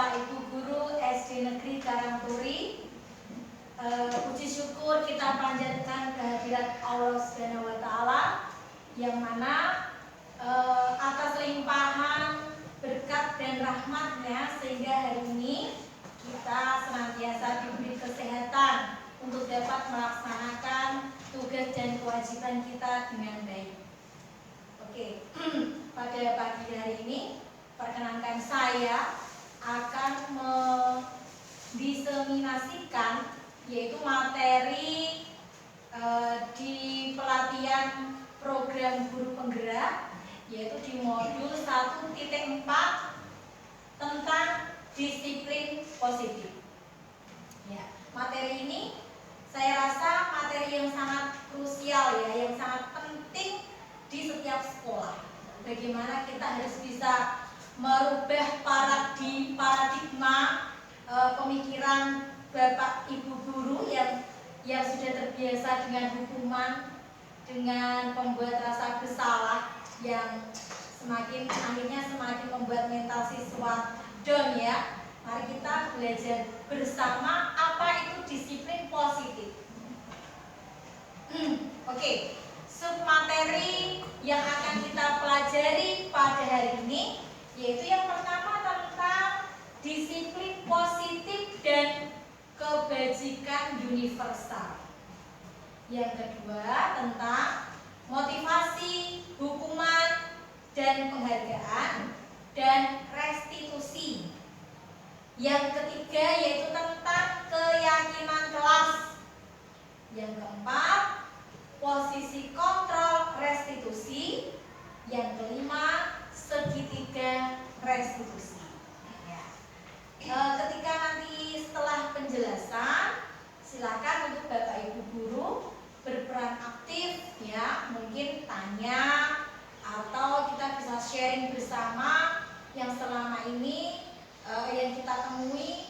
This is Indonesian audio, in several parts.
Bapak Ibu Guru SD Negeri Karangturi. Puji syukur kita panjatkan kehadirat Allah Subhanahu wa Ta'ala, yang mana atas limpahan berkat dan rahmatnya sehingga hari ini kita senantiasa diberi kesehatan untuk dapat melaksanakan tugas dan kewajiban kita dengan baik. Oke, pada pagi hari ini perkenankan saya akan mendiseminasikan yaitu materi di pelatihan program guru penggerak, yaitu di modul 1.4 tentang disiplin positif. Ya, materi ini saya rasa materi yang sangat krusial ya, yang sangat penting di setiap sekolah. Bagaimana kita harus bisa merubah paradigma pemikiran Bapak Ibu guru yang sudah terbiasa dengan hukuman, dengan pembuat rasa bersalah yang akhirnya semakin membuat mental siswa down ya. Mari kita belajar bersama apa itu disiplin positif. Oke. Submateri yang akan kita pelajari pada hari ini yaitu yang pertama tentang disiplin positif dan kebajikan universal. Yang kedua tentang motivasi, hukuman, dan penghargaan dan restitusi. Yang ketiga yaitu tentang keyakinan kelas. Yang keempat posisi kontrol restitusi. Yang kelima segitiga restitusi ya. Ketika nanti setelah penjelasan, silakan untuk Bapak Ibu guru berperan aktif ya, mungkin tanya atau kita bisa sharing bersama yang selama ini yang kita temui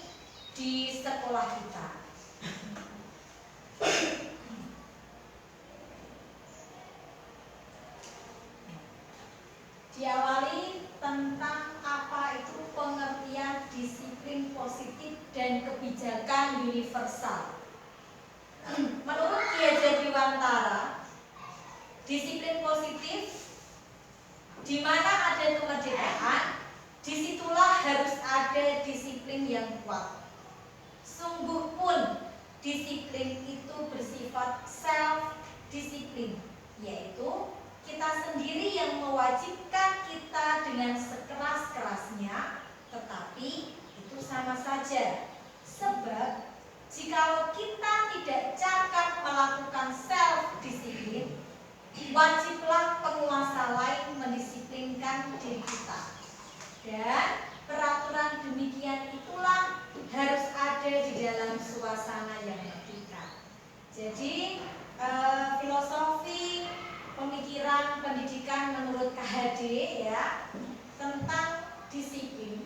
di sekolah kita. Diawali tentang apa itu pengertian disiplin positif dan kebijakan universal. Menurut Ki Hajar Dewantara, disiplin positif di mana ada kemerdekaan, disitulah harus ada disiplin yang kuat. Sungguh pun disiplin itu bersifat self-disiplin, yaitu kita sendiri yang mewajibkan kita dengan sekeras-kerasnya, tetapi itu sama saja. Sebab jikalau kita tidak cakap melakukan self-disiplin, wajiblah penguasa lain mendisiplinkan diri kita. Dan peraturan demikian itulah harus ada di dalam suasana yang merdeka. Jadi filosofi pemikiran pendidikan menurut KHD ya tentang disiplin.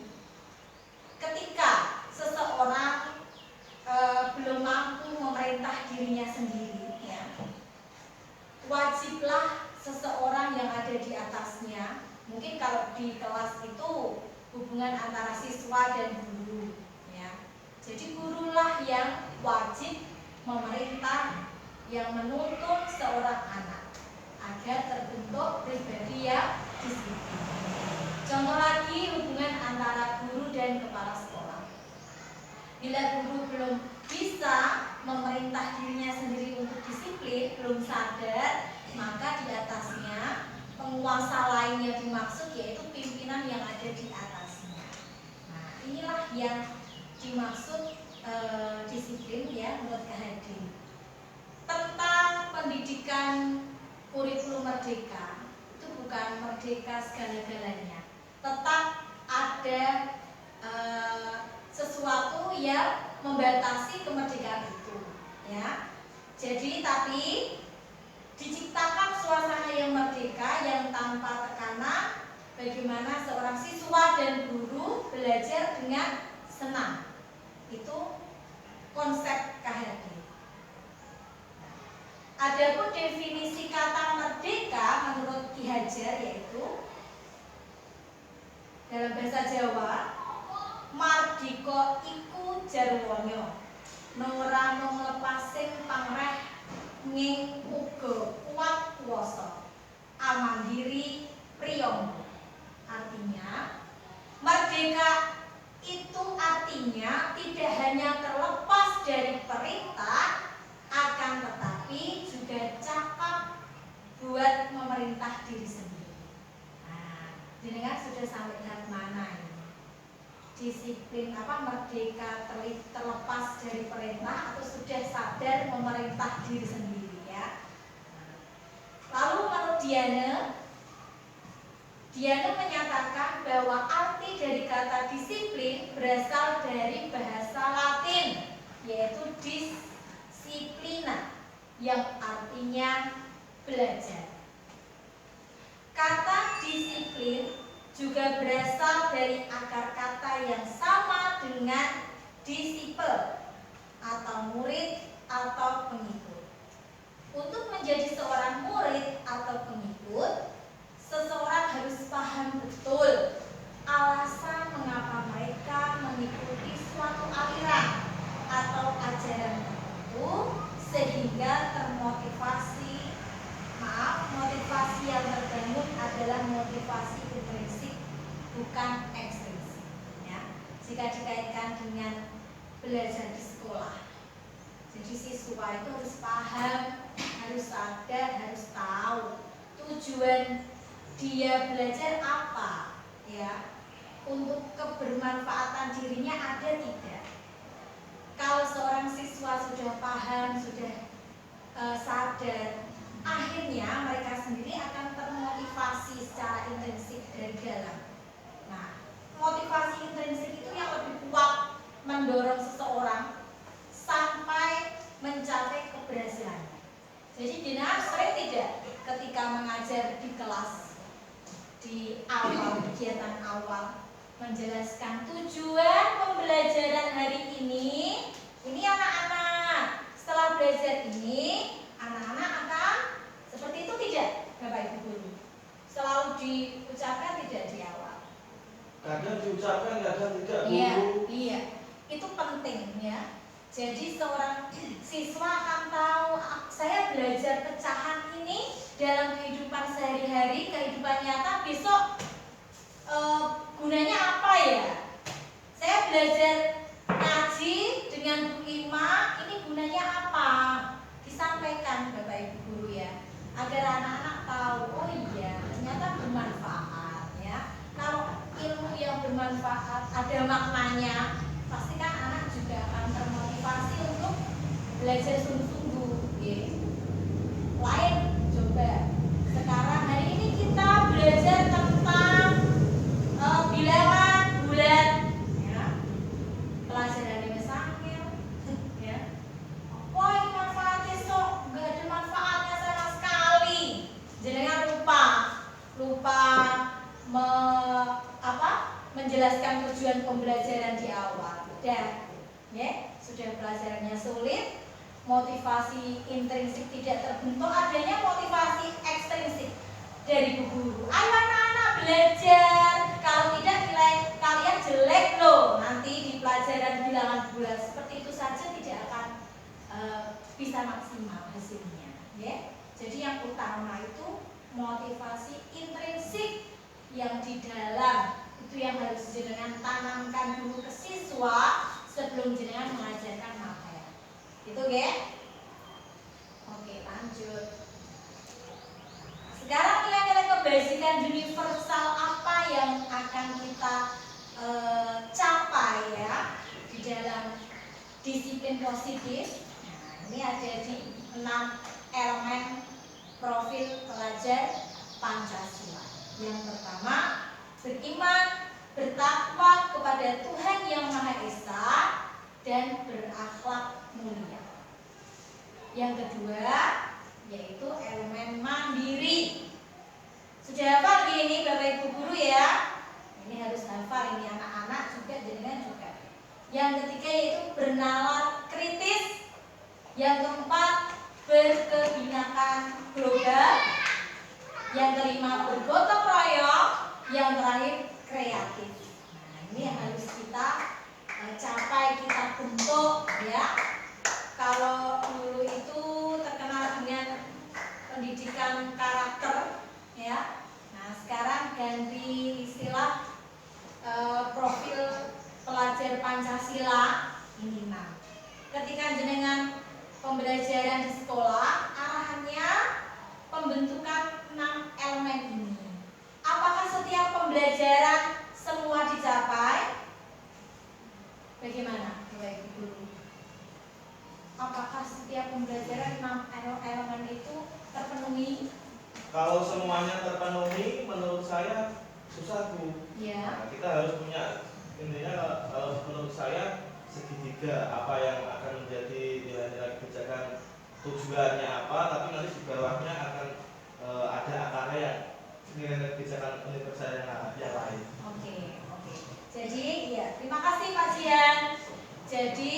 Ketika seseorang belum mampu memerintah dirinya sendiri ya, wajiblah seseorang yang ada di atasnya. Mungkin kalau di kelas itu hubungan antara siswa dan guru ya. Jadi gurulah yang wajib memerintah, yang menuntun seorang anak agar terbentuk pribadi yang disiplin. Contoh lagi hubungan antara guru dan kepala sekolah. Bila guru belum bisa memerintah dirinya sendiri untuk disiplin, belum sadar, maka di atasnya penguasa lain yang dimaksud yaitu pimpinan yang ada di atasnya. Nah, inilah yang dimaksud disiplin ya menurut KHD. Tentang pendidikan kurikulum merdeka, itu bukan merdeka segala-galanya. Tetap ada sesuatu yang membatasi kemerdekaan itu ya. Jadi tapi diciptakan suasana yang merdeka yang tanpa tekanan, bagaimana seorang siswa dan guru belajar dengan senang. Itu konsep KHD. Adapun definisi kata merdeka menurut Ki Hajar yaitu dalam bahasa Jawa mardi Tiga iku jarwanya ora mung nglepasing pangreh ning uga kuat kuwasa amandiri priyamba. Artinya merdeka itu artinya tidak hanya terlepas dari perintah, akan tetapi juga cakap buat memerintah diri sendiri. Nah, jenengan sudah sampai tahap mana ini? Disiplin merdeka terlepas dari perintah atau sudah sadar memerintah diri sendiri ya. Lalu menurut Diana menyatakan bahwa arti dari kata disiplin berasal dari bahasa Latin yaitu disciplina yang artinya belajar. Kata disiplin juga berasal dari akar kata yang sama dengan disciple atau murid atau pengikut. Untuk menjadi seorang murid atau pengikut, seseorang harus paham betul alasan mengapa mereka mengikuti suatu aliran atau ajaran tertentu sehingga termotivasi. Motivasi yang terbangun adalah motivasi intrinsik, bukan ekstrinsik. Ya, jika dikaitkan dengan belajar di sekolah, jadi siswa itu harus paham, harus sadar, harus tahu tujuan dia belajar apa, ya, untuk kebermanfaatan dirinya ada tidak. Kalau seorang siswa sudah paham, sudah sadar, akhirnya mereka sendiri akan termotivasi secara intrinsik dari dalam. Nah, motivasi intrinsik itu yang lebih kuat mendorong seseorang sampai mencapai keberhasilan. Jadi Dina sering tidak ketika mengajar di kelas di awal kegiatan awal menjelaskan tujuan pembelajaran hari ini anak-anak setelah belajar ini anak-anak akan seperti itu tidak, Bapak Ibu guru? Selalu diucapkan tidak di awal? Kadang diucapkan, kadang tidak, Bu. Iya, itu penting ya. Jadi seorang siswa akan tahu saya belajar pecahan ini dalam kehidupan sehari-hari, kehidupan nyata besok gunanya apa ya? Saya belajar ngaji dengan Bu Ima, ini gunanya apa? Disampaikan Bapak Ibu guru ya, agar anak-anak tahu, oh iya ternyata bermanfaat ya. Kalau ilmu yang bermanfaat ada maknanya, pasti kan anak juga akan termotivasi untuk belajar sungguh-sungguh ya. Lain coba sekarang hari ini kita belajar tentang bilangan bulan ya, pelajaran yang sangil ya. Wah, ini manfaatnya sok, gak ada manfaatnya sama sekali. Jenengan lupa menjelaskan tujuan pembelajaran di awal. Dan ya, sudah pelajarannya sulit, motivasi intrinsik tidak terbentuk, adanya motivasi ekstrinsik dari bu guru. Ayo anak-anak belajar, kalau tidak nilai kalian jelek loh nanti di pelajaran bilangan bulan. Seperti itu saja tidak akan bisa maksimal hasilnya ya. Jadi yang utama itu motivasi intrinsik yang di dalam, itu yang harus jenengan tanamkan dulu ke siswa sebelum jenengan mengajarkan materi. Gitu ya. Oke, lanjut. Sekarang nilai-nilai kebasikan universal apa yang akan kita capai ya di dalam disiplin positif. Nah, ini ada di 6 elemen profil pelajar Pancasila. Yang pertama, beriman, bertakwa kepada Tuhan Yang Maha Esa dan berakhlak mulia. Yang kedua, yaitu elemen mandiri. Sudah hafal ini Bapak Ibu guru ya? Ini harus hafal, ini anak-anak juga, jenengan juga. Yang ketiga yaitu bernalar kritis. Yang keempat, berkebinekaan global. Yang kelima, bergotong royong. Yang terakhir, kreatif. Nah, ini yang harus kita pembentukan karakter, ya. Nah, sekarang ganti istilah profil pelajar Pancasila ini. Nah, ketika jenengan pembelajaran di sekolah, arahannya pembentukan 6 elemen ini. Apakah setiap pembelajaran semua dicapai? Bagaimana, Bapak Ibu Guru? Apakah setiap pembelajaran 6 elemen itu terpenuhi? Kalau semuanya terpenuhi, menurut saya susah Bu. Ya. Nah, kita harus punya, intinya kalau menurut saya segitiga apa yang akan menjadi nilai-nilai kebijakan, tujuannya apa, tapi nanti di bawahnya akan ada akarnya yang nilai kebijakan universal yang lain. Oke. Jadi ya, terima kasih Pak Jian. Jadi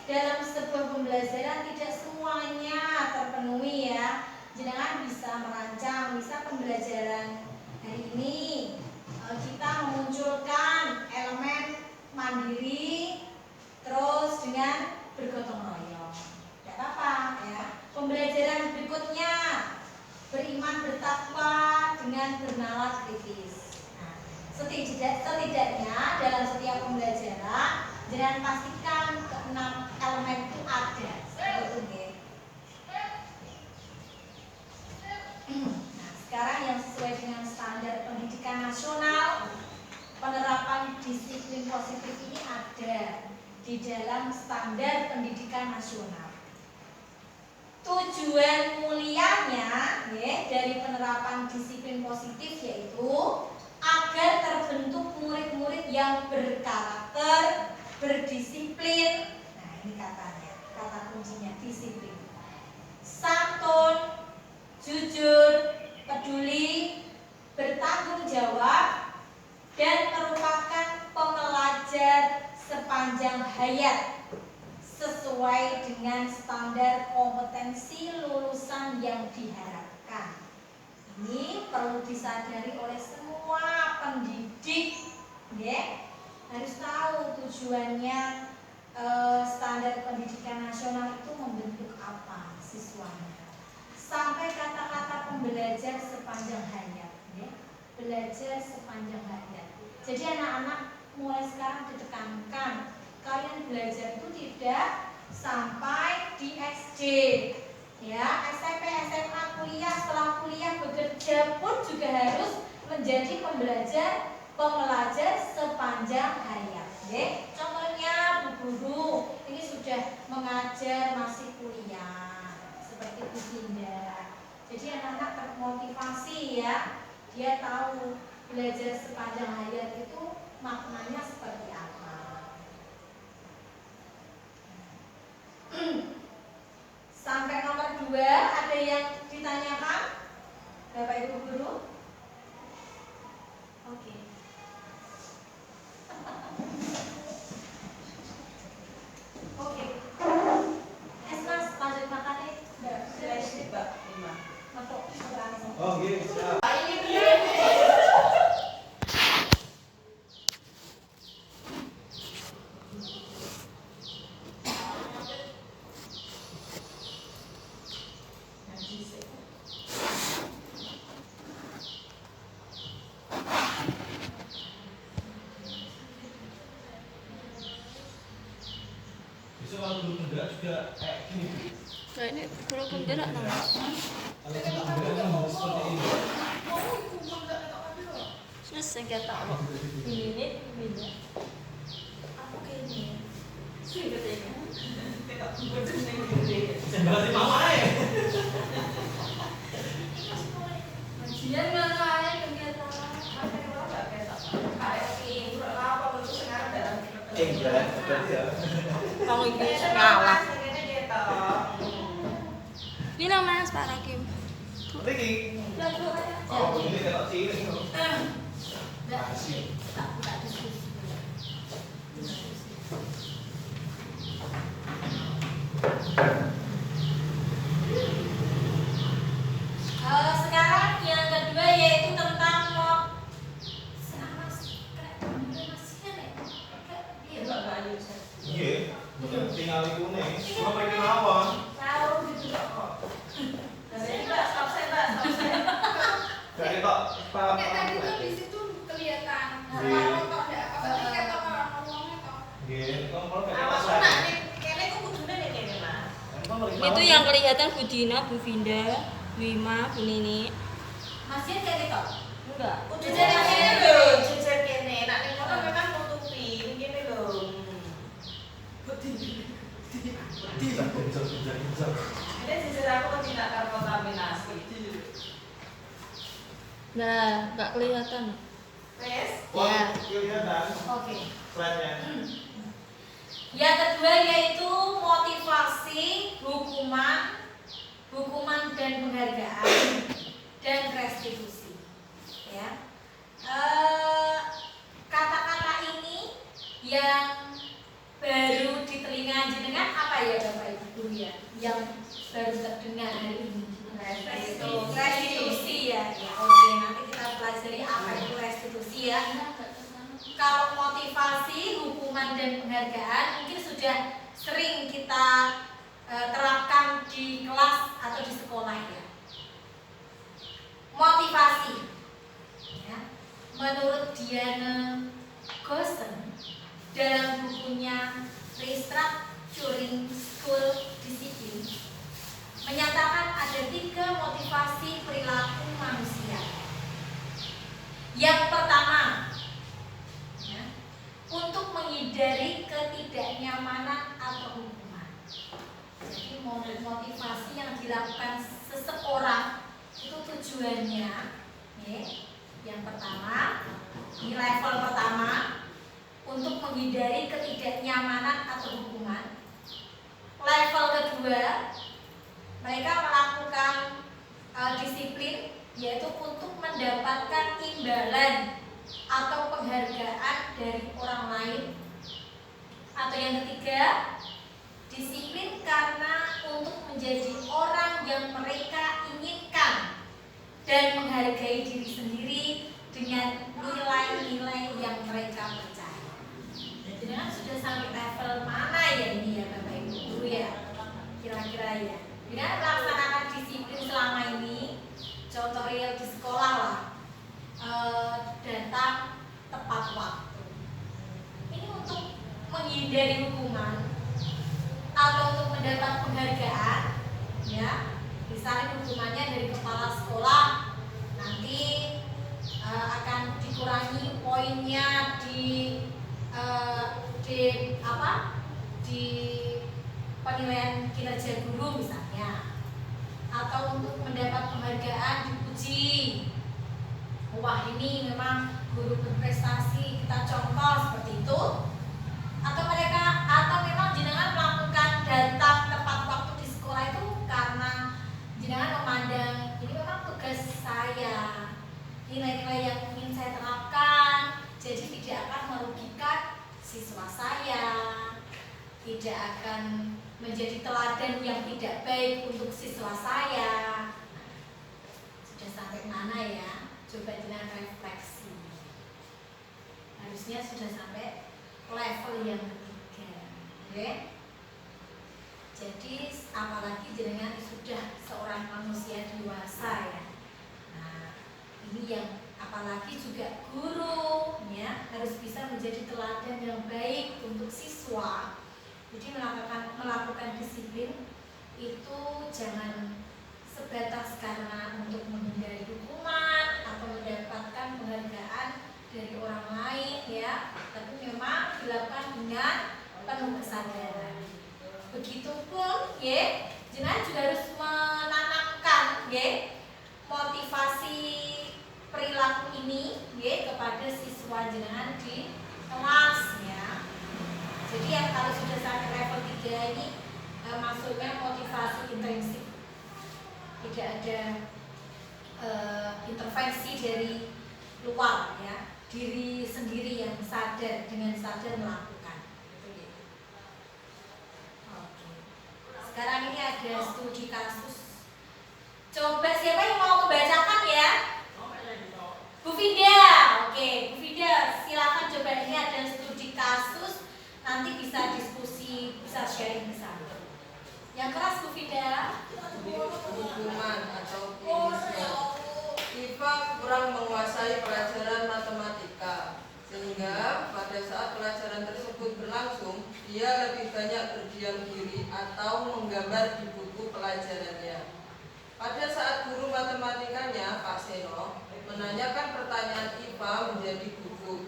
dalam sebuah pembelajaran tidak semuanya terpenuhi ya. Jenengan bisa merancang, bisa pembelajaran hari ini kita memunculkan elemen mandiri terus dengan bergotong royong. Tidak apa-apa ya. Pembelajaran berikutnya beriman bertakwa dengan bernalar kritis. Nah, setidaknya dalam setiap pembelajaran jangan pastikan ke-6 elemen itu ada. Seperti itu. Nah, sekarang yang sesuai dengan standar pendidikan nasional, penerapan disiplin positif ini ada di dalam standar pendidikan nasional. Tujuan mulianya dari penerapan disiplin positif yaitu agar terbentuk murid-murid yang berkarakter, berdisiplin. Nah, ini katanya, kata kuncinya disiplin. Santun, jujur, peduli, bertanggung jawab, dan merupakan pembelajar sepanjang hayat sesuai dengan standar kompetensi lulusan yang diharapkan. Ini perlu disadari oleh semua pendidik, ya. Harus tahu tujuannya standar pendidikan nasional itu membentuk apa siswanya. Sampai kata-kata pembelajar sepanjang hayat, ya. Belajar sepanjang hayat. Jadi anak-anak mulai sekarang ditekankan kalian belajar itu tidak sampai di SD, ya, SMP, SMA, kuliah, setelah kuliah bekerja pun juga harus menjadi pembelajar sepanjang hayat. Contohnya Bu Guru ini sudah mengajar masih kuliah seperti Bu Dinda. Jadi anak-anak termotivasi ya, dia tahu belajar sepanjang hayat itu maknanya seperti apa. Sampai nomor 2 ada yang ditanyakan Bapak Ibu Guru? Oke. Oke. Mas, lanjut makan nih. Sudah istri, Mbak. Masuk. Oh, gitu. Siap. Ini benar. Bisa kalau dulu penggerak juga kayak gini. Nah ini kalau penggerak namanya. Kalau kita penggerak kan harus seperti ini. Selesai kata apa? Ini beda. Aku kayaknya. Sih katanya. Berarti mama ya. Dia nggak kayak kegiatan apa yang lo nggak kayak kayak ini apa bentuk sekarang dalam. Enggak, berarti ya. Kalau ini ngalah. Ini namanya Sparakim. Riki. Oh, ini kalau sini. Masih. Sekarang yang kedua yaitu tentang Iya, bener tinggal di kuning. Cuma pengen apa? tahu gitu kok. Stop. Nggih, kalau kayak Awas pasar. nak nih, kene ku kudune ning kene lah. Ini tuh yang kelihatan Bu Dina, Bu Vinda, Bu Ima, Bu Nini. Masih kayak gitu. Enggak. Jejer kene lho, jejer kene. Nak ning kono memang nutupi, ning kene lho. Pinjam. Ini jejer aku kok tidak terkontaminasi. Nah, enggak kelihatan. Wes, Wah, kelihatan Oke. slide-nya. Yang kedua yaitu motivasi, hukuman dan penghargaan dan restitusi. Ya. Kata-kata ini yang baru di telinga jenengan apa ya Bapak Ibu Guru ya? Yang baru terdengar hari ini. Restitusi ya. Ya, oke, nanti kita pelajari apa itu restitusi ya. Kalau motivasi, hukuman dan penghargaan mungkin sudah sering kita terapkan di kelas atau di sekolah ya. Motivasi, ya. Menurut Diana Gosen dalam bukunya Restructuring School Discipline menyatakan ada 3 motivasi perilaku manusia. Yang pertama, untuk menghindari ketidaknyamanan atau hukuman. Jadi motivasi yang dilakukan seseorang itu tujuannya, ya, yang pertama, di level pertama, untuk menghindari ketidaknyamanan atau hukuman. Level kedua, mereka melakukan disiplin, yaitu untuk mendapatkan imbalan atau penghargaan dari orang lain. Atau yang ketiga, disiplin karena untuk menjadi orang yang mereka inginkan dan menghargai diri sendiri dengan nilai-nilai yang mereka percaya. Jadi kan sudah sampai level mana ya ini ya Bapak Ibu Guru ya? Kira-kira ya. Dengan melaksanakan disiplin selama ini, contoh real di sekolah lah. Datang tepat waktu. Ini untuk menghindari hukuman atau untuk mendapat penghargaan, ya. Misalnya hukumannya dari kepala sekolah nanti akan dikurangi poinnya di penilaian kinerja guru misalnya, atau untuk mendapat penghargaan dipuji. Wah, ini memang guru berprestasi, kita contoh seperti itu. Atau memang jenengan melakukan datang tepat waktu di sekolah itu karena jenengan memandang ini memang tugas saya, nilai-nilai yang ingin saya terapkan, jadi tidak akan merugikan siswa saya, tidak akan menjadi teladan yang tidak baik untuk siswa saya. Sudah sampai mana ya? Coba dengan refleksi. Harusnya sudah sampai level yang ketiga, okay? Jadi apalagi jenengan sudah seorang manusia dewasa ya. Nah, ini yang apalagi juga guru ya harus bisa menjadi teladan yang baik untuk siswa. Jadi melakukan disiplin itu jangan sebatas karena untuk menghindari hukuman atau mendapatkan penghargaan dari orang lain ya, tapi memang dilakukan dengan penuh kesadaran. Begitupun ya, jenengan juga harus menanamkan ya motivasi perilaku ini ya kepada siswa jenengan di kelas ya. Jadi yang kalau sudah sampai level 3 ini maksudnya motivasi intrinsik. Tidak ada intervensi dari luar ya, diri sendiri yang sadar dengan sadar melakukan. Oke. Sekarang ini ada studi kasus. Coba siapa yang mau membacakan ya? Bu Vida. Oke, Bu Vida, silakan coba, ini ada studi kasus. Nanti bisa diskusi, bisa sharing ke sana. Yang keras Bu Vida. Hukuman atau punishment. Iva kurang menguasai pelajaran matematika. Sehingga pada saat pelajaran tersebut berlangsung, dia lebih banyak berdiam diri atau menggambar di buku pelajarannya. Pada saat guru matematikanya, Pak Seno, menanyakan pertanyaan IPA menjadi gugup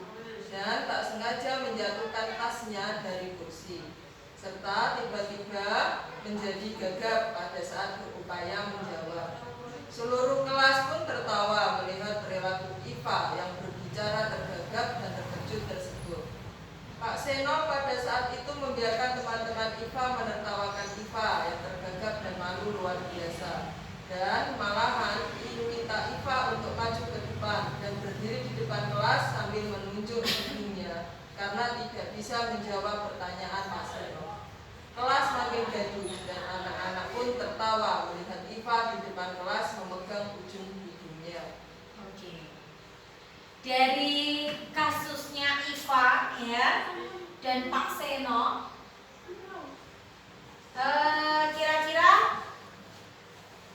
dan tak sengaja menjatuhkan tasnya dari kursi, serta tiba-tiba menjadi gagap pada saat berupaya menjawab. Seluruh kelas pun tertawa melihat perilaku IPA yang berbicara tergagap dan terkejut tersebut. Pak Seno pada saat itu membiarkan teman-teman IPA menertawakan IPA yang tergagap dan malu luar biasa, dan malahan minta IPA untuk maju ke depan dan berdiri di depan kelas sambil menunjuk hidungnya karena tidak bisa menjawab pertanyaan Pak Seno. Kelas makin gaduh dan anak-anak pun tertawa melihat IPA di depan kelas memegang ujung hidungnya. Oke. Dari kasusnya IPA ya dan Pak Seno, kira-kira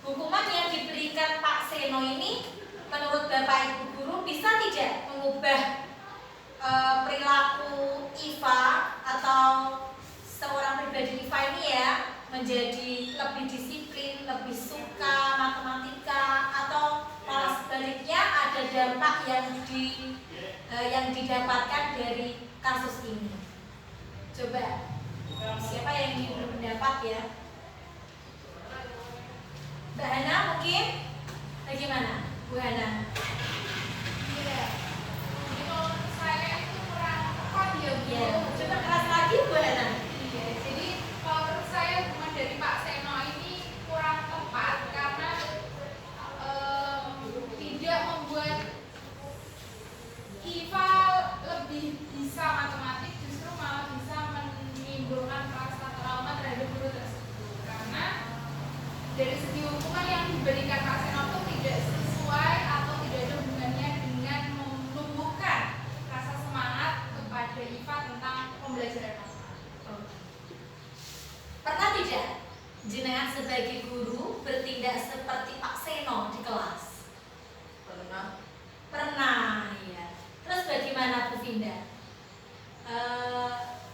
hukuman yang diberikan Pak Seno ini menurut Bapak Ibu guru bisa tidak mengubah perilaku IPA atau seorang pribadi IPA ini ya menjadi lebih disiplin, lebih suka matematika, atau malah sebaliknya ada dampak yang didapatkan dari kasus ini? Coba siapa yang ingin berpendapat ya? Mbak Hana mungkin? Bagaimana Bu Hana? Iya. Menurut saya itu kurang tepat ya Bu. Ya, coba keras lagi Bu Hana. Iya, jadi kalau menurut saya hukuman dari Pak Seno ini kurang tepat karena tidak membuat IPA lebih bisa matematik, justru malah bisa menimbulkan rasa trauma terhadap guru tersebut. Karena dari segi hukuman yang diberikan Pak Seno itu tidak sesuai atau tidak ada hubungannya dengan menumbuhkan rasa semangat kepada IPA tentang pembelajaran matematika. Pernah tidak jenengan sebagai guru bertindak seperti Pak Seno di kelas? Pernah. Pernah ya. Terus bagaimana Bu Vinda?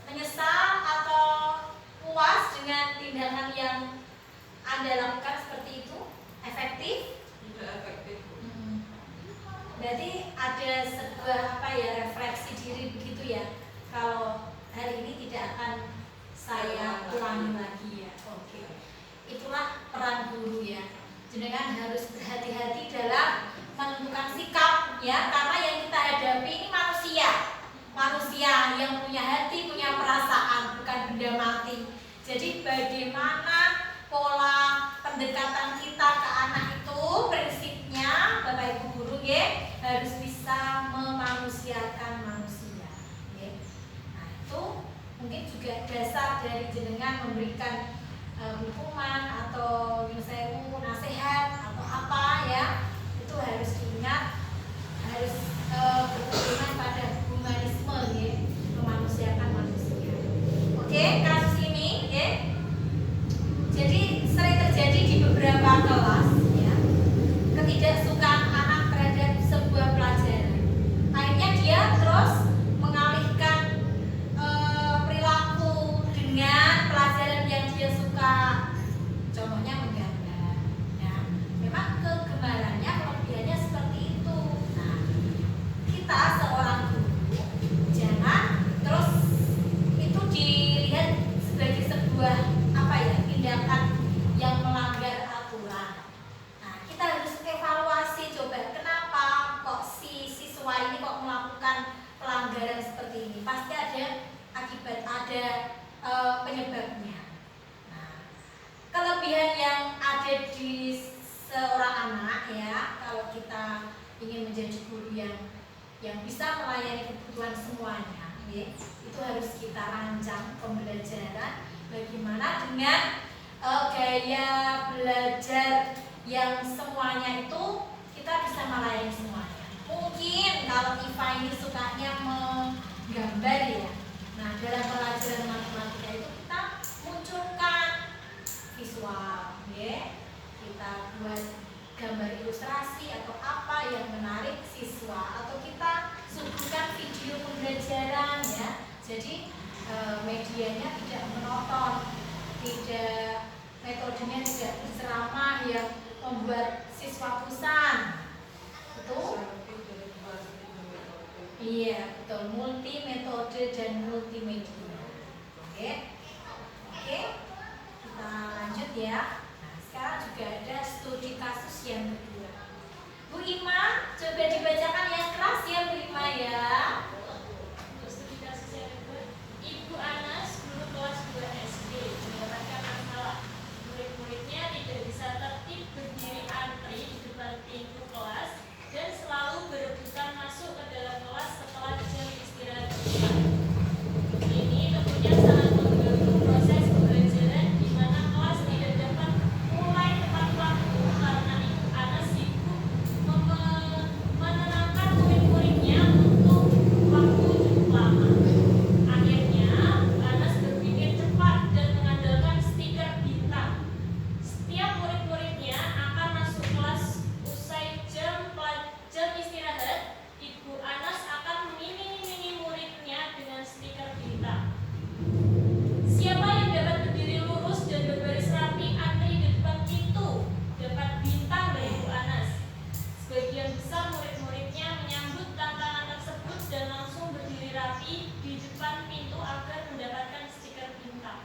Menyesal atau puas dengan tindakan yang Anda lakukan seperti itu? Efektif? Tidak efektif. Berarti ada sebuah refleksi diri begitu ya. Kalau hari ini tidak akan saya ulangi lagi ya. Oke. Itulah peran guru ya. Jenengan harus berhati-hati dalam menentukan sikap ya, karena yang kita hadapi ini manusia yang punya hati, punya perasaan, bukan benda mati. Jadi bagaimana pola pendekatan kita ke anak itu, prinsipnya Bapak Ibu guru ya, harus bisa memanusiakan manusia ya. Nah itu mungkin juga dasar dari jenengan memberikan hukuman atau nasihat atau apa ya, itu harus diingat, harus berpedoman pada humanisme ya, memanusiakan manusia. Oke, kasus ini ya, jadi sering terjadi di beberapa kelas ya, ketidaksukaan anak terhadap sebuah pelajaran, akhirnya dia terus mengalihkan perilaku dengan pelajaran yang dia suka. Contohnya menggambar ya. Memang kegemarannya, kelebihannya seperti itu. Nah, kita seorang guru jangan terus itu dilihat sebagai sebuah tindakan yang melanggar aturan. Nah, kita harus evaluasi, coba kenapa kok si siswa ini kok melakukan pelanggaran seperti ini. Pasti ada akibat, ada penyebabnya. Nah, kelebihan yang ada di seorang anak ya, kalau kita ingin menjadi guru yang bisa melayani kebutuhan semuanya ya, itu harus kita rancang pembelajaran bagaimana dengan gaya belajar yang semuanya itu kita bisa melayani semuanya. Mungkin kalau IPA ini sukanya menggambar ya, nah dalam pelajaran matematika itu kita munculkan visual ya, kita buat gambar ilustrasi atau apa yang menarik siswa, atau kita suguhkan video video pembelajaran ya. Jadi medianya tidak monoton, tidak metodenya tidak berceramah yang membuat siswa bosan. Betul? Iya, betul. Multi metode dan multimedia. Oke. Oke. Kita lanjut ya. Nah, sekarang juga ada studi kasus yang kedua. Bu Ima, coba dibacakan yang keras ya Bu Ima ya. Studi kasus yang kedua, Ibu Anas, guru kelas 2 SD, mendapatkan masalah. Murid-muridnya tidak bisa tertib berdiri antri di depan pintu kelas dan selalu berebutan masuk ke dalam kelas setelah jam istirahat. Ini tentunya sangat mengganggu proses pembelajaran di mana kelas tidak dapat mulai tepat waktu karena Ibu Anas sibuk menenangkan murid-muridnya untuk waktu cukup lama. Akhirnya, Bu Anas berpikir cepat dan mengandalkan stiker bintang. Setiap murid-muridnya akan masuk kelas usai jam istirahat. Ibu Anas akan mengiming-imingi muridnya dengan stiker bintang. Siapa yang dapat berdiri lurus dan berbaris rapi antri di depan pintu dapat bintang dari Bu Anas. Sebagian besar murid-muridnya menyambut tantangan tersebut dan langsung berdiri rapi di depan pintu agar mendapatkan stiker bintang.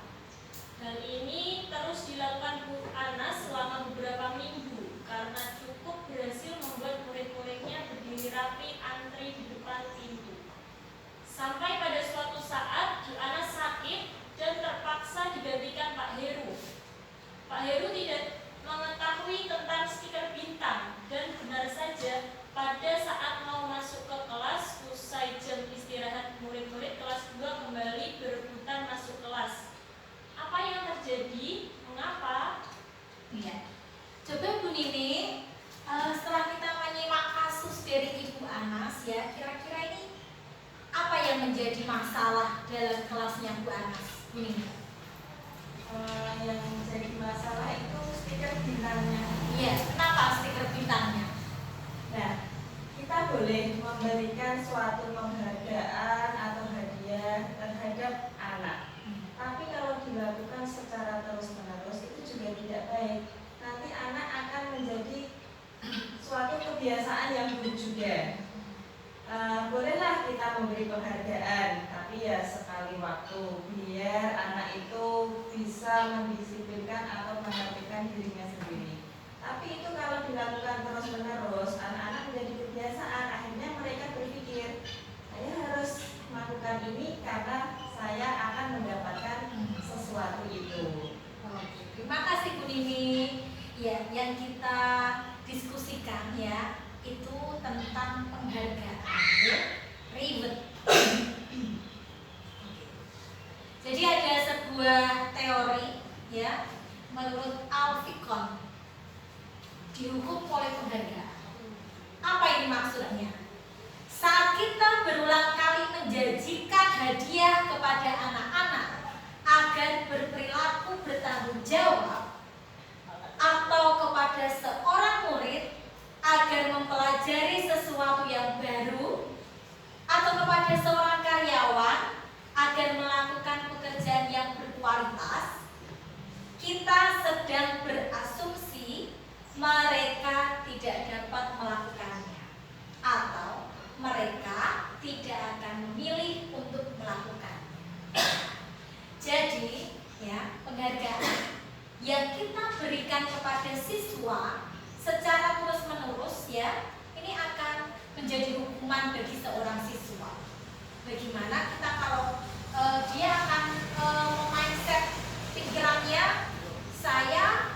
Hal ini terus dilakukan Bu Anas selama beberapa minggu karena cukup berhasil membuat murid-muridnya berdiri rapi antri di depan pintu. Sampai pada suatu saat Bu Anas sakit dan terpaksa digantikan Pak Heru. Pak Heru tidak mengetahui tentang stiker bintang dan benar saja pada saat mau masuk ke kelas usai jam istirahat murid-murid kelas 2 kembali berebutan masuk kelas. Apa yang terjadi? Mengapa? Iya. Coba Bu Nini, setelah kita menyimak kasus dari Ibu Anas ya, kira-kira ini apa yang menjadi masalah dalam kelasnya Bu Anas? Bu Nini. Yang jadi masalah itu stiker bintangnya. Iya, kenapa stiker bintangnya? Nah, kita boleh memberikan suatu penghargaan atau hadiah terhadap anak. Tapi kalau dilakukan secara terus-menerus itu juga tidak baik. Nanti anak akan menjadi suatu kebiasaan yang buruk juga. Bolehlah kita memberi penghargaan, tapi ya sekali waktu biar anak itu bisa mendisiplinkan atau mengertikan dirinya sendiri. Tapi itu kalau dilakukan terus-menerus, anak-anak menjadi kebiasaan. Akhirnya mereka berpikir, saya harus melakukan ini karena saya akan mendapatkan sesuatu itu. Oke, terima kasih Bu Nini. Ya, yang kita diskusikan ya itu tentang penghargaan. Ribet. Jadi ada sebuah teori ya, menurut Alfikon dihukum oleh penghargaan. Apa ini maksudnya? Saat kita berulang kali menjanjikan hadiah kepada anak-anak agar berperilaku bertanggung jawab, atau kepada seorang murid agar mempelajari sesuatu yang baru, atau kepada seorang karyawan agar melakukan pekerjaan yang berkualitas, kita sedang berasumsi mereka tidak dapat melakukannya atau mereka tidak akan memilih untuk melakukannya. Jadi, ya, penghargaan yang kita berikan kepada siswa secara terus-menerus ya, ini akan menjadi hukuman bagi seorang siswa. Bagaimana kita kalau dia akan mindset pikirannya, saya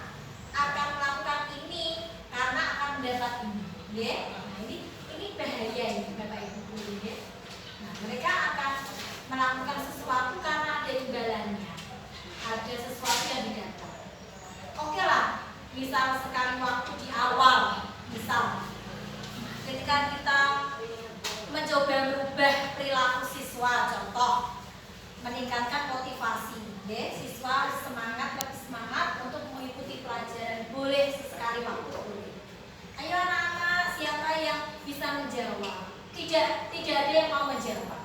akan melakukan ini karena akan mendapat ini, ya. Nah, ini bahaya ini Bapak Ibu guru ya. Nah, mereka akan melakukan sesuatu karena ada imbalannya, ada sesuatu yang didapat. Oke lah, misal sekali waktu di awal, misal ketika kita mencoba merubah perilaku siswa, contoh meningkatkan motivasi, ya, siswa semangat, lebih semangat untuk mengikuti pelajaran, boleh sesekali waktu boleh. Ayo anak-anak, siapa yang bisa menjawab? Tidak ada yang mau menjawab.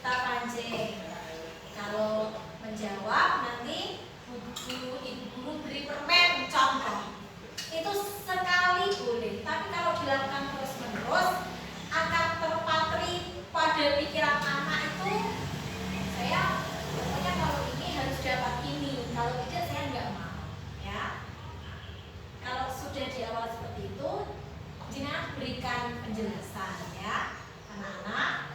kita pancing. Kalau menjawab nanti ibu guru beri permen contoh. Itu sekali boleh, tapi kalau dilakukan terus-menerus akan terpatri pada pikiran anak itu, saya pokoknya kalau ini harus dapat ini, kalau tidak saya nggak mau, ya. Kalau sudah di awal seperti itu, jangan berikan penjelasan, ya, anak-anak.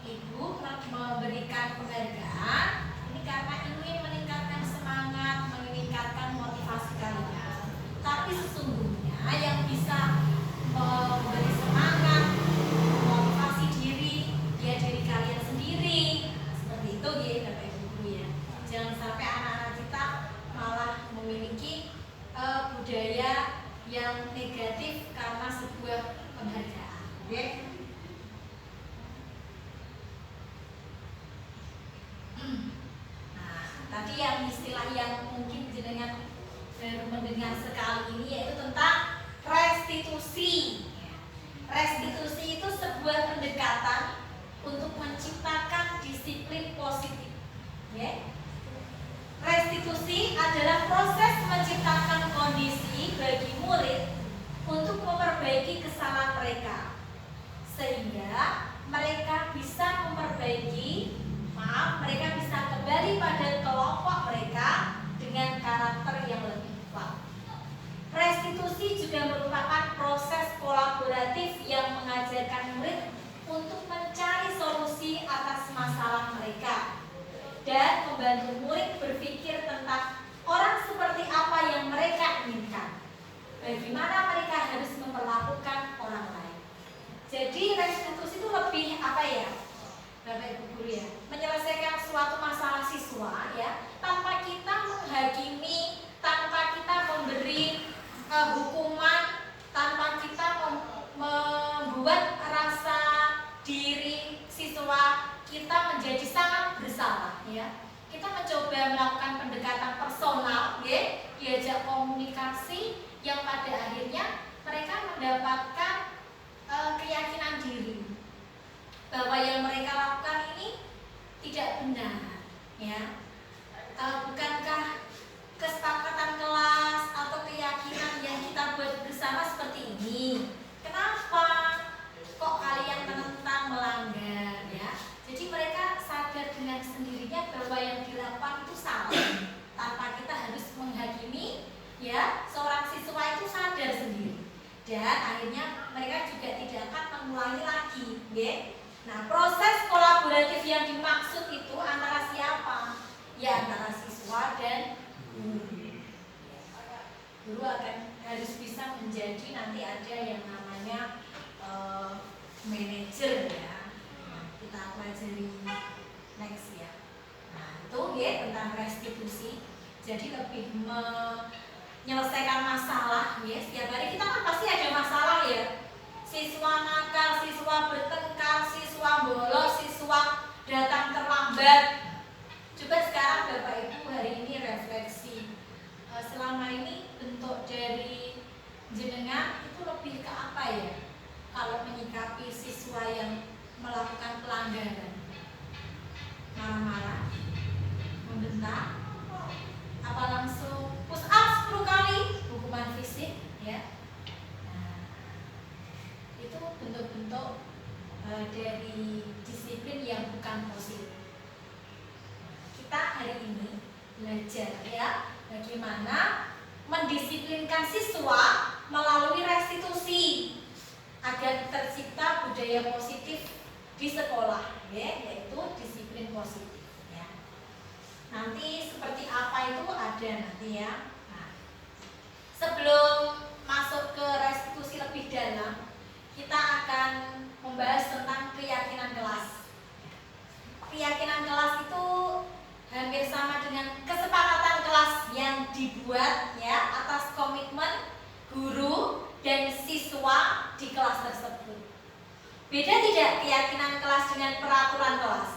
Ibu memberikan penghargaan ini karena ingin meningkatkan semangat, meningkatkan motivasi kalian. Tapi sesungguhnya yang bisa memberi semangat, motivasi diri, ya diri kalian sendiri. Seperti itu ya Bapak Ibu guru ya. Jangan sampai anak-anak kita malah memiliki budaya yang negatif karena sebuah penghargaan. Oke? Nah, tadi yang istilah yang mungkin jenengan baru mendengar sekali ini yaitu tentang restitusi. Restitusi itu sebuah pendekatan untuk menciptakan disiplin positif. Ya. Restitusi adalah proses menciptakan kondisi bagi murid untuk memperbaiki kesalahan mereka, sehingga mereka bisa mereka bisa kembali pada kelompok mereka dengan karakter yang lebih kuat. Restitusi juga merupakan proses kolaboratif yang mengajarkan murid untuk mencari solusi atas masalah mereka dan membantu murid berpikir tentang orang seperti apa yang mereka inginkan, bagaimana mereka harus memperlakukan orang lain. Jadi restitusi itu lebih apa ya, Bapak Ibu guru ya, menyelesaikan suatu masalah siswa ya, tanpa kita menghakimi, tanpa kita memberi hukuman, tanpa kita membuat rasa diri siswa kita menjadi sangat bersalah ya. Kita mencoba melakukan pendekatan personal ya, diajak komunikasi yang pada akhirnya mereka mendapatkan keyakinan diri bahwa yang mereka lakukan ini tidak benar ya. Bukankah kesepakatan kelas atau keyakinan yang kita buat bersama seperti ini, kenapa kok kalian menentang, melanggar ya. Jadi mereka sadar dengan sendirinya bahwa yang dilakukan itu salah, tanpa kita harus menghakimi ya. Seorang siswa itu sadar sendiri dan akhirnya mereka juga tidak akan mengulangi lagi ya. Nah, proses kolaboratif yang dimaksud itu antara siapa? Ya antara siswa dan guru. Guru harus bisa menjadi, nanti ada yang namanya manajer ya. Nah, kita pelajari next ya. Nah, itu ya tentang restitusi. Jadi lebih menyelesaikan masalah ya. Setiap hari kita kan pasti ada masalah ya. Siswa nakal, siswa bertengkar, siswa bolos, siswa datang terlambat. Coba sekarang Bapak Ibu hari ini refleksi, selama ini bentuk dari jenengan itu lebih ke apa ya? Kalau menyikapi siswa yang melakukan pelanggaran, marah-marah, membentak, apa langsung push up 10 kali, hukuman fisik ya. Itu bentuk-bentuk dari disiplin yang bukan positif. Kita hari ini belajar ya bagaimana mendisiplinkan siswa melalui restitusi agar tercipta budaya positif di sekolah ya, yaitu disiplin positif ya. Nanti seperti apa itu ada nanti ya. Nah, sebelum masuk ke restitusi lebih dalam, kita akan membahas tentang keyakinan kelas. Keyakinan kelas itu hampir sama dengan kesepakatan kelas yang dibuat ya atas komitmen guru dan siswa di kelas tersebut. Beda tidak keyakinan kelas dengan peraturan kelas?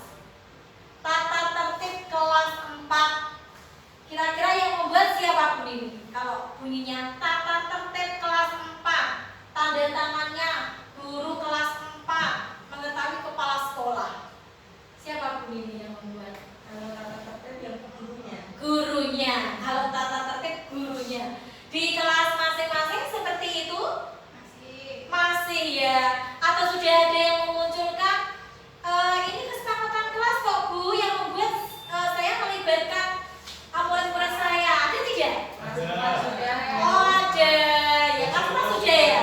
Tata tertib kelas 4. Kira-kira yang membuat siapa bunyi? Kalau bunyinya tata tertib kelas 4, tanda tangannya guru kelas 4, mengetahui kepala sekolah. sudah ada yang memunculkan ini kesepakatan kelas kok Bu yang membuat saya melibatkan murid-murid saya. Ada tidak? Ada. Oh ada. Ya kelas 4 sudah ya?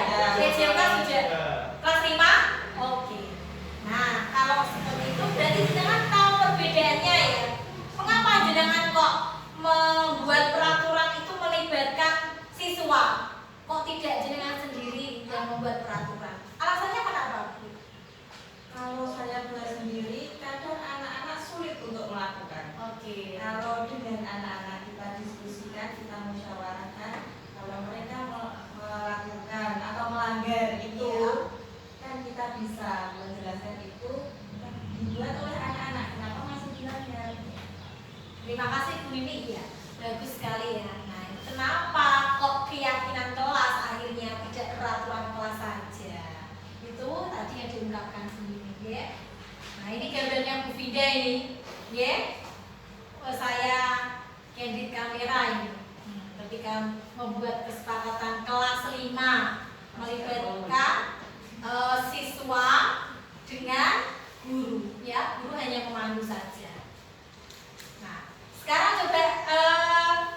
SMK sudah. Kelas 5? Oke. Nah kalau seperti itu berarti jenengan tahu perbedaannya ya. Mengapa jenengan kok membuat peraturan itu melibatkan siswa? Kok tidak jenengan sendiri yang membuat peraturan? Alasannya kenapa Bu? Kalau saya buat sendiri, kadang anak-anak sulit untuk melakukan. Oke. Kalau dengan anak-anak kita diskusikan, kita musyawarahkan, kalau mereka melakukan atau melanggar itu, kan kita bisa menjelaskan itu dibuat oleh anak-anak. Kenapa masih dilanggar? Terima kasih Bu Nini ya, bagus sekali ya. Nah, kenapa kok keyakinan kelas akhirnya tidak peraturan kelas saja? Itu tadi yang diungkapkan sendiri, ya. Nah, ini gambarnya Bu Vida ini, ya. Saya candid kamera ini. Ketika membuat kesepakatan kelas 5 melibatkan siswa dengan guru, ya. Guru hanya memandu saja. Nah, sekarang coba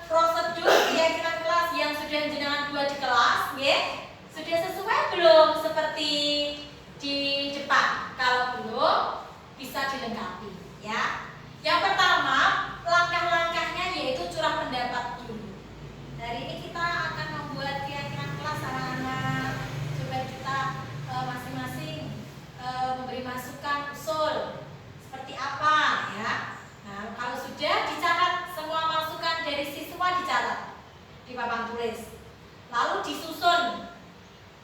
prosedur keyakinan kelas yang sudah jenengan buat di kelas, ya, sudah sesuai belum seperti di depan? Kalau belum, bisa dilengkapi, ya. Yang pertama, langkah-langkahnya yaitu curah pendapat dulu. Hari ini kita akan membuat keyakinan kelas anak-anak. Coba kita masing-masing memberi masukan usul seperti apa, ya. Nah, kalau sudah dicatat semua masukan dari siswa dicatat di papan tulis. Lalu disusun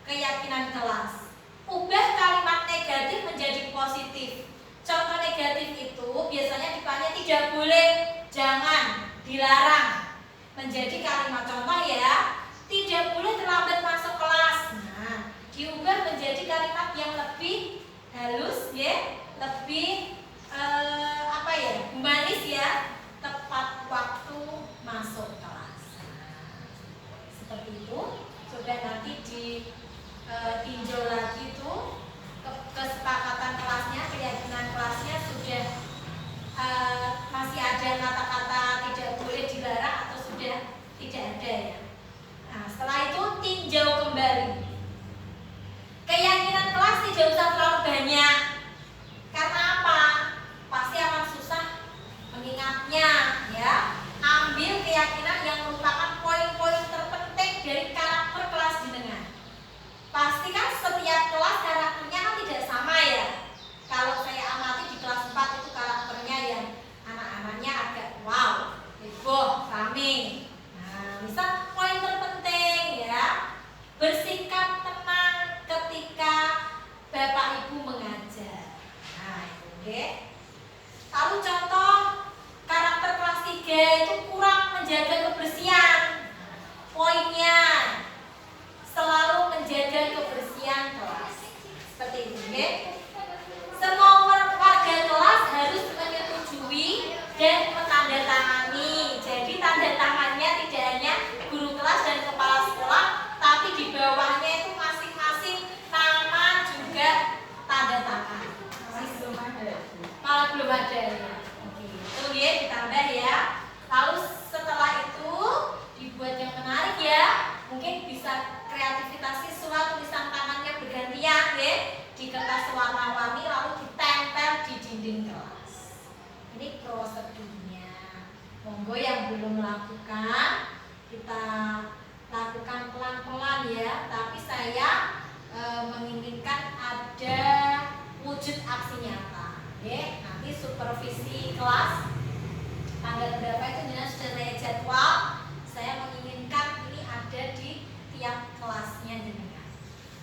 keyakinan kelas. Ubah kalimat negatif menjadi positif. Contoh negatif itu biasanya dipanggil tidak boleh, jangan, dilarang. Menjadi kalimat contoh ya, tidak boleh terlambat masuk kelas. Nah, diubah menjadi kalimat yang lebih halus ya, lebih humanis ya, tepat waktu masuk kelas. Nah, seperti itu. Coba nanti ditinjau lagi itu kesepakatan kelasnya, keyakinan kelasnya sudah masih ada kata-kata tidak boleh dilarang atau sudah tidak ada ya. Nah, setelah itu tinjau kembali. Keyakinan kelas tidak usah terlalu banyak. Karena apa? Pasti akan susah mengingatnya ya. Ambil keyakinan yang merupakan poin-poin terpenting dari karakter kelas jenengan. Pasti kan setiap kelas karakternya kan tidak sama ya. Kalau saya amati di kelas 4 itu karakternya yang anak-anaknya agak wow, heboh, rame. Nah, misal poin terpenting ya, bersikap tenang ketika Bapak Ibu mengajar. Nah, itu oke. Lalu contoh karakter kelas 3 itu kurang menjaga kebersihan. Poinnya selalu menjaga kebersihan kelas. Seperti itu, oke? Semua warga kelas harus menyetujui dan menandatangani. Jadi tanda tangannya tidak hanya guru kelas dan kepala sekolah, tapi di bawahnya itu masing-masing nama juga tanda tangan. Malah belum ada ya. Oke, itu ya ditambah ya. Lalu setelah itu dibuat yang menarik ya. Mungkin bisa kreativitas siswa, tulisan tangannya bergantian ya, di kertas warna-warni lalu ditempel di dinding kelas. Ini prosedurnya. Monggo yang belum melakukan, kita lakukan pelan-pelan ya. Tapi saya menginginkan ada wujud aksi nyata. Ya, nanti supervisi kelas tanggal berapa itu jelas sudah saya jadwal. Saya menginginkan ini ada di tiap kelasnya jenengan.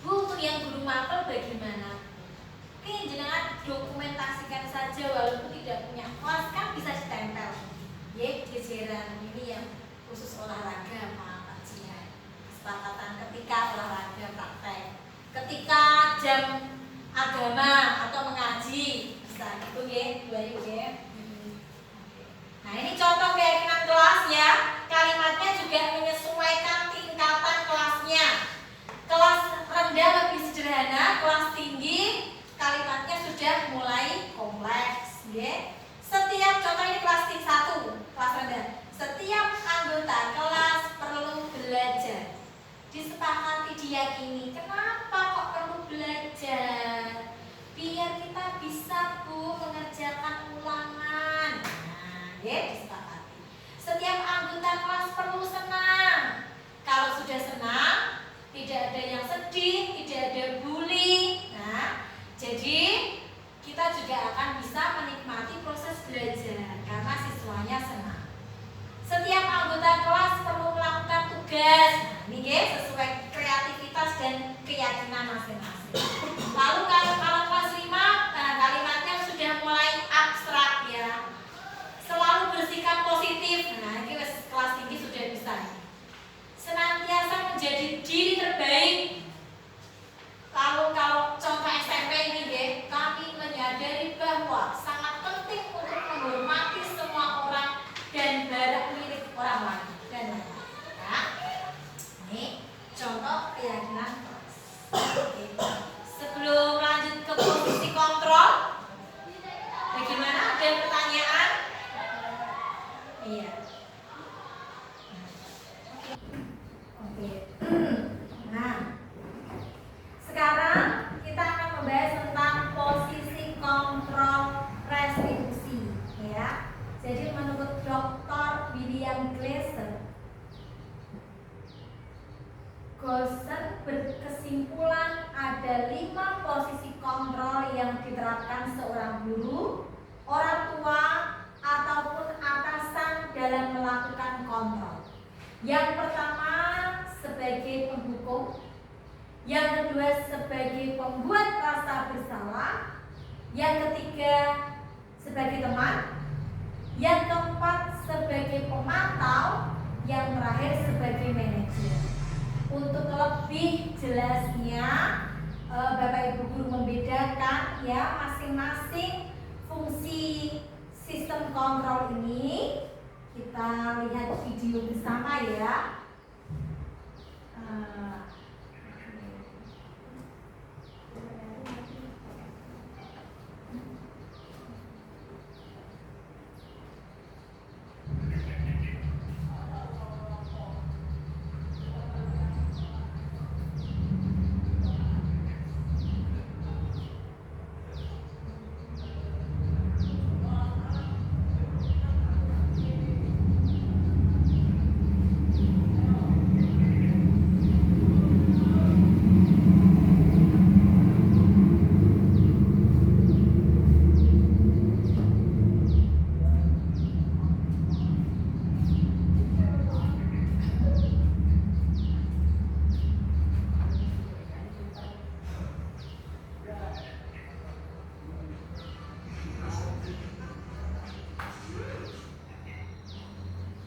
Bu, untuk yang guru mapel bagaimana? Oke, jenengan dokumentasikan saja walaupun tidak punya kelas kan bisa ditempel. Ya, gejeran ini yang khusus olahraga Pak Jihan. Kesepakatan ketika olahraga praktek. Ketika jam agama atau mengaji bisa gitu ya, dua ya. Nah, ini contoh keyakinan kelas ya. Kalimatnya juga menyesuaikan tingkatan kelasnya. Kelas rendah lebih sederhana, kelas tinggi Ya, disepakati. Setiap anggota kelas perlu senang. Kalau sudah senang, tidak ada yang sedih, tidak ada bully. Nah, jadi kita juga akan bisa menikmati proses belajar karena siswanya senang. Setiap anggota kelas perlu melakukan tugas. Nah, ini ya, sesuai kreativitas dan keyakinan masing-masing. Lalu kalau kelas 5, kalimatnya sudah mulai abstrak ya. Selalu bersikap positif. Nah, ini kelas tinggi sudah bisa. Senantiasa menjadi diri terbaik. Lalu kalau contoh SMP ini ya, kami menyadari bahwa sangat penting untuk menghormati semua orang dan barang milik orang lain dan lain-lain. Nah, ini contoh keyakinan kelas. Oke. Sebelum lanjut ke posisi kontrol, bagaimana? Ada pertanyaan? Iya. Oke. Nah, sekarang kita akan membahas tentang posisi kontrol restitusi, ya. Jadi menurut Dr. William Gosset berkesimpulan ada 5 posisi kontrol yang diterapkan seorang guru, orang tua, ataupun atasan dalam melakukan kontrol. Yang pertama sebagai penghukum, yang kedua sebagai pembuat rasa bersalah, yang ketiga sebagai teman, yang keempat sebagai pemantau, yang terakhir sebagai manajer. Untuk lebih jelasnya, Bapak Ibu guru membedakan ya masing-masing fungsi sistem kontrol ini. Kita lihat video bersama ya.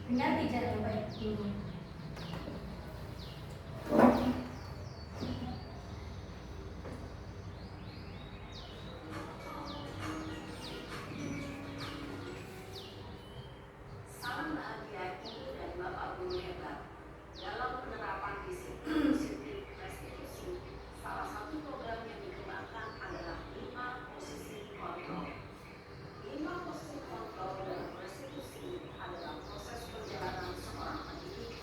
Benar tidak Bapak Ibu? Salam bahagia Ibu dan Bapak Guru hebat. Dalam penerapan disiplin restitusi, salah satu program yang dikembangkan adalah 5 posisi kontrol. 5 posisi kontrol dalam restitusi adalah proses perjalanan seorang pendidik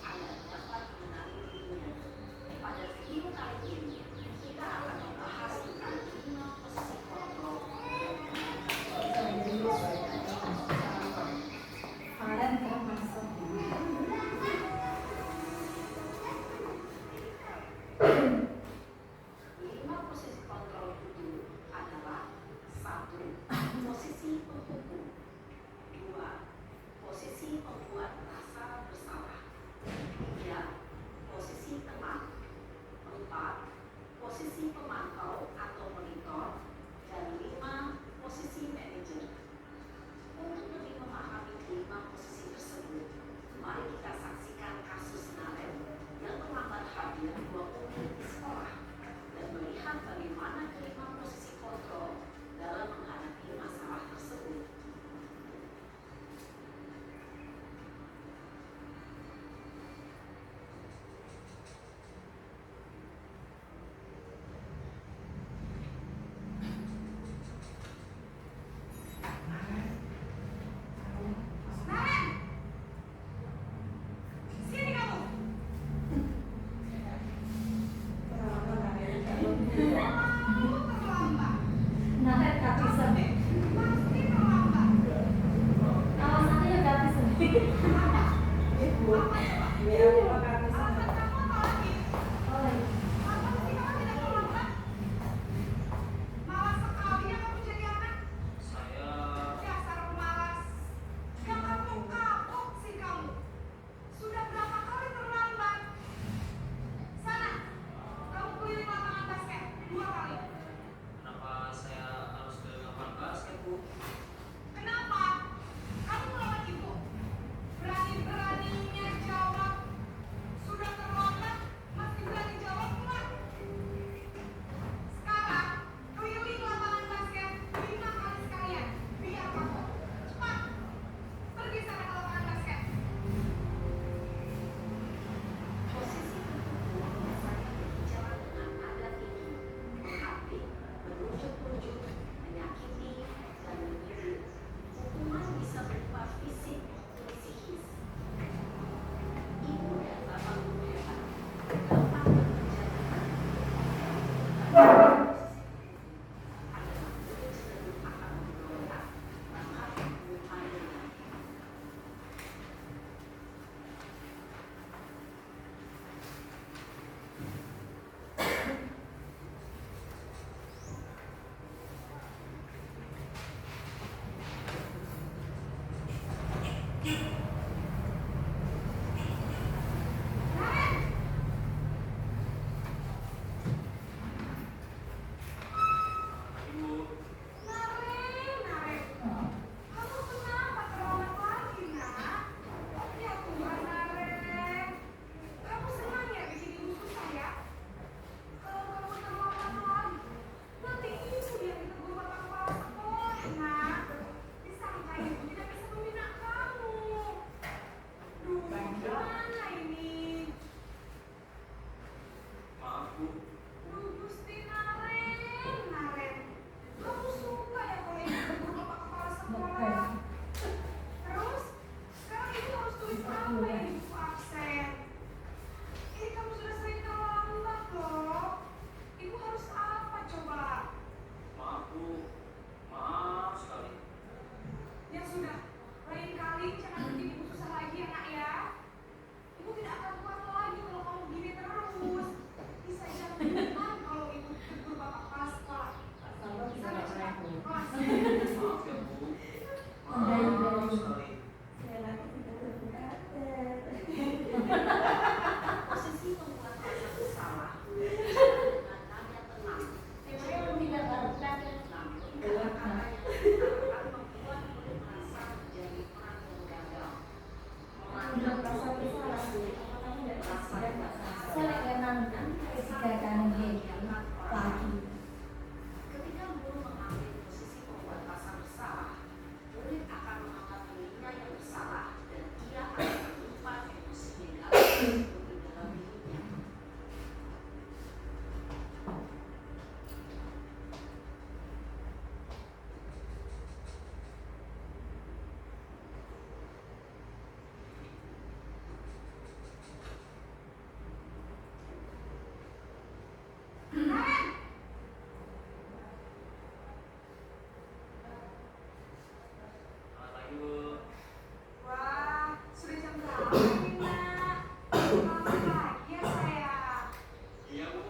Iya bu,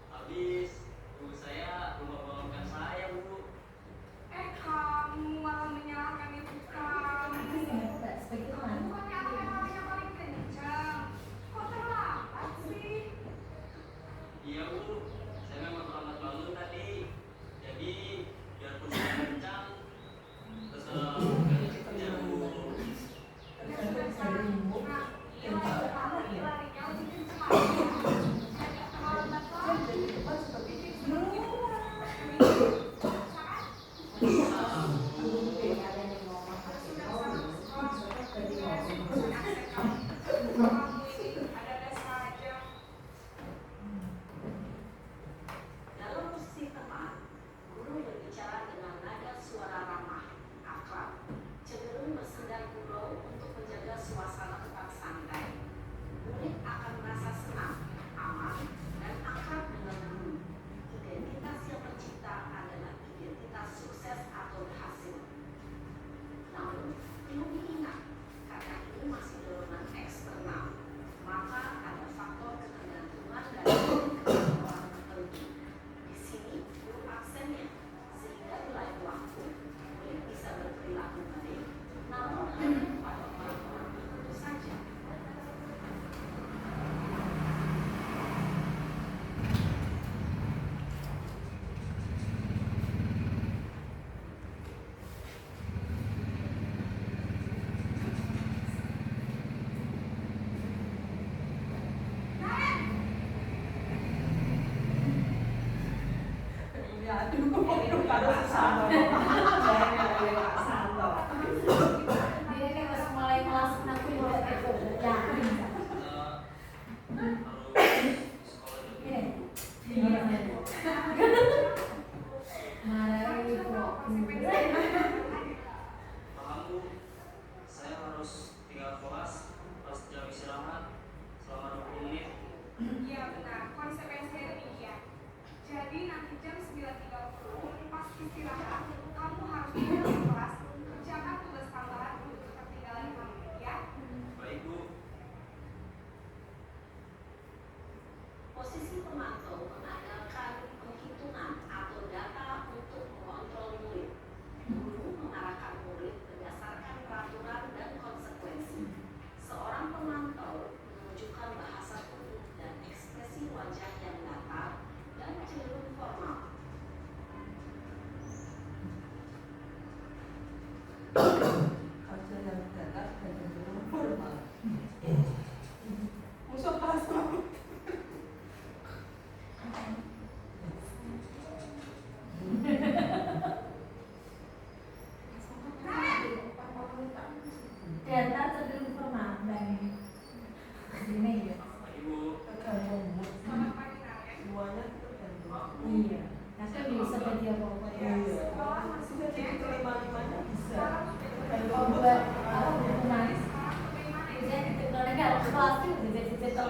habis ibu saya lupa bangunkan saya bu. Kamu malah menyalahkan ibu kamu. Bukannya awalnya paling kencang. Kok terlambat sih? Iya bu, saya memang terlambat bangun tadi. Jadi biarpun saya kencang, tetap kerja bu. Dalam posisi teman, guru berbicara dengan nada suara ramah, akrab, cenderung bersandar gurau untuk menjaga suasana tetap santai. Murid akan merasa senang, aman, dan akrab dengan guru. Identitas yang tercipta adalah identitas sukses atau berhasil. Namun, perlu diingat, karena ini masih dorongan eksternal, maka ada faktor ketergantungan dari orang tertentu. Di sini, guru aksennya, sehingga di lain waktu, murid bisa berperilaku baik, namun hanya pada orang-orang tertentu saja. Dia kan harus mulai masuk aku juga gitu. Ya. Marah ibu. Paham bu, saya harus tinggal kelas pas jam istirahat selama 20 menit. Iya benar, konsekuensinya demikian. Jadi nanti jam 9.30 pas istirahat, kamu harus pulang ke kelas, kerjakan tugas tambahan untuk ketinggalan kamu, ya. Baik bu. Posisi pemantau mengandalkan penghitungan atau data untuk mengontrol murid. Guru mengarahkan murid berdasarkan peraturan dan konsekuensi. Seorang pemantau menunjukkan bahasa tubuh dan ekspresi wajah yang datar dan cenderung formal. Wajah yang datar dan cenderung formal. Musuh pasang. Data cenderung formal dan ini ya. Ibu, Tergantung mood. Selamat pagi kalian. Semuanya tergantung. Iya. Nanti bisa dia bawa Iya. Sekolah masih Sudah jadi kelima-limanya bisa. kalau buat apa buku manis bisa ditekan kalau kelas itu bisa dicetak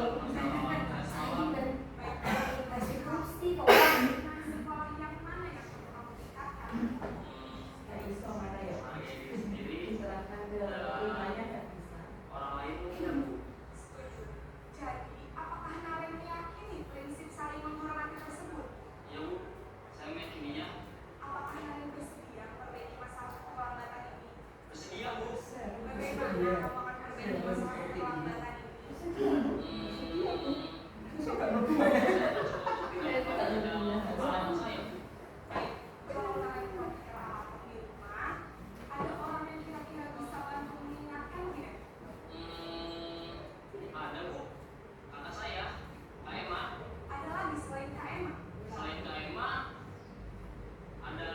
kasih kursi kok sekolah yang mana yang perlu kamu tingkatkan? Nggak iso mana ya? sebagai diri sendiri, Diserahkan ke limanya nggak bisa. orang lain mungkin bu. Jadi, apakah kalian meyakini prinsip saling menghormati tersebut? Iya bu, saya meyakininya. Apakah kalian bersedia memperbaiki masalah keterlambatan ini? Bersedia bu. Bagaimana kamu akan memperbaiki masalah keterlambatan ini? Kalau kalian berkira di rumah, ada orang yang kira-kira bisa bantu mengingatkan tidak? Ada bu, kakak saya, Kak Emma. Ada lagi selain Kak Emma? Selain Kak Emma, ada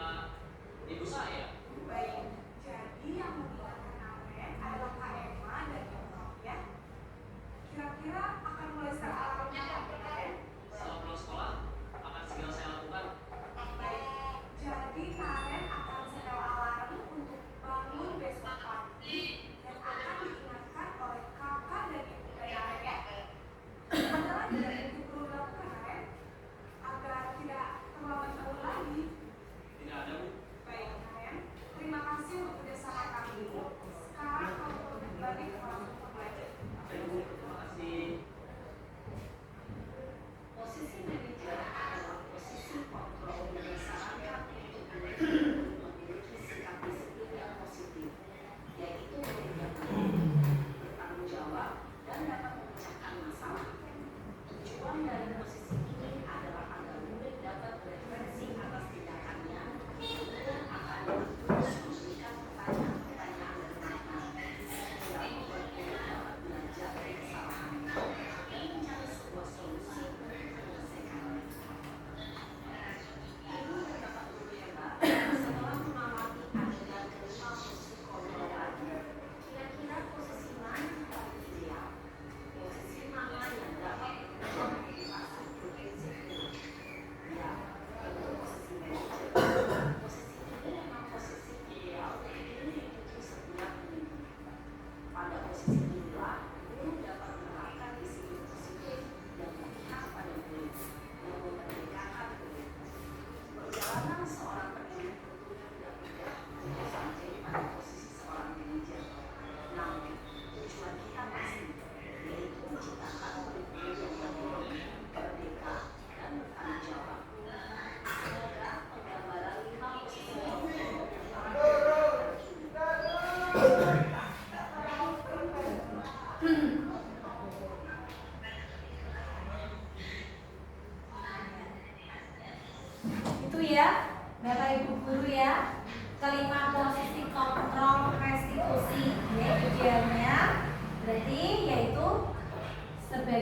ibu saya. Baik, jadi yang mengingatkan kalian adalah Kak Emma dan Ibu ya. Kira-kira akan mulai start alarmnya kapan kalian? Setelah pulang sekolah, akan segera saya lakukan.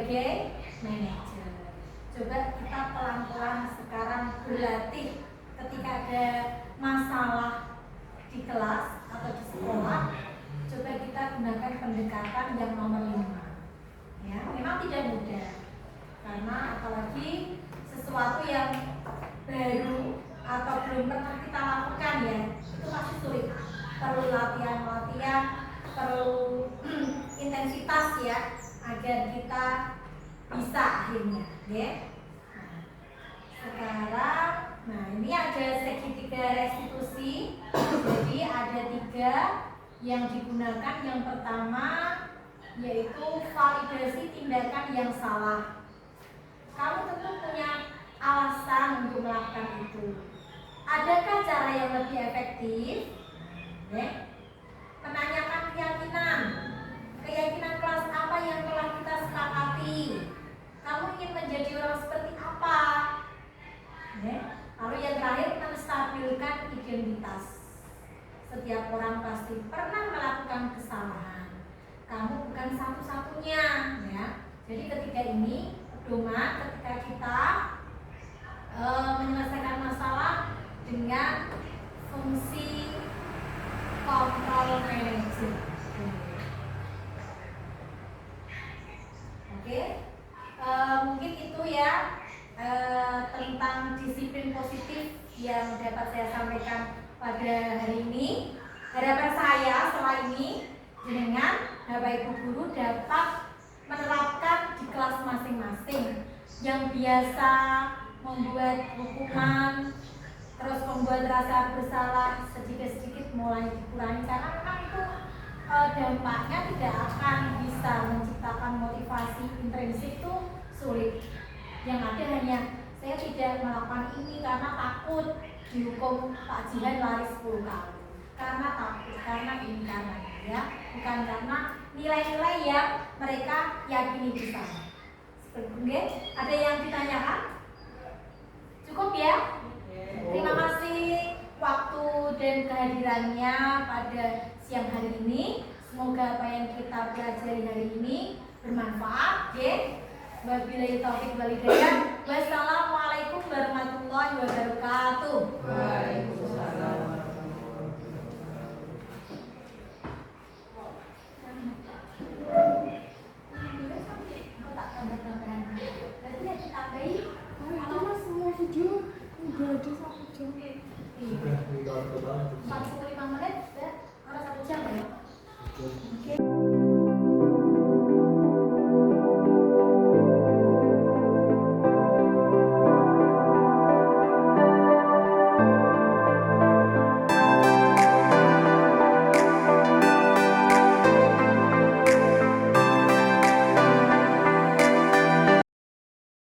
sebagai manajer. Coba kita pelan-pelan sekarang berlatih ketika ada masalah di kelas atau di sekolah. Coba kita gunakan pendekatan yang nomor 5. Ya, memang tidak mudah karena apalagi sesuatu yang baru atau belum pernah kita lakukan ya, itu pasti sulit. Perlu latihan, perlu intensitas ya, agar kita bisa akhirnya, ya. Nah, sekarang, nah ini ada segitiga restitusi. Jadi ada 3 yang digunakan. Yang pertama yaitu validasi tindakan yang salah. Kamu tentu punya alasan untuk melakukan itu. Adakah cara yang lebih efektif? Menanyakan keyakinan kelas apa yang telah kita sepakati. Kamu ingin menjadi orang seperti apa? Lalu yang terakhir, menstabilkan identitas. Setiap orang pasti pernah melakukan kesalahan. Kamu bukan satu-satunya, ya. Jadi ketika ini pedoman ketika kita menyelesaikan masalah dengan fungsi control manager. Oke, mungkin itu ya tentang disiplin positif yang dapat saya sampaikan pada hari ini. Harapan saya setelah ini dengan Bapak Ibu guru dapat menerapkan di kelas masing-masing yang biasa membuat hukuman, terus membuat rasa bersalah sedikit-sedikit mulai dikurangi, karena memang itu dampaknya tidak akan bisa menciptakan motivasi intrinsik, itu sulit. Yang ada hanya saya tidak melakukan ini karena takut dihukum Pak Jihan lari 10 kali, karena takut, karena ini, karena ya, bukan karena nilai-nilai yang mereka yakini bisa. Oke, ada yang ditanyakan? Cukup ya? Terima kasih waktu dan kehadirannya pada siang hari ini. Semoga apa yang kita pelajari hari ini bermanfaat. Wabillahi taufiq wal hidayah. Wassalamualaikum warahmatullahi wabarakatuh. Waalaikumsalam. Semua video udah ada 1 jam. Sudah 45 menit, orang 1 jam ya. Oke.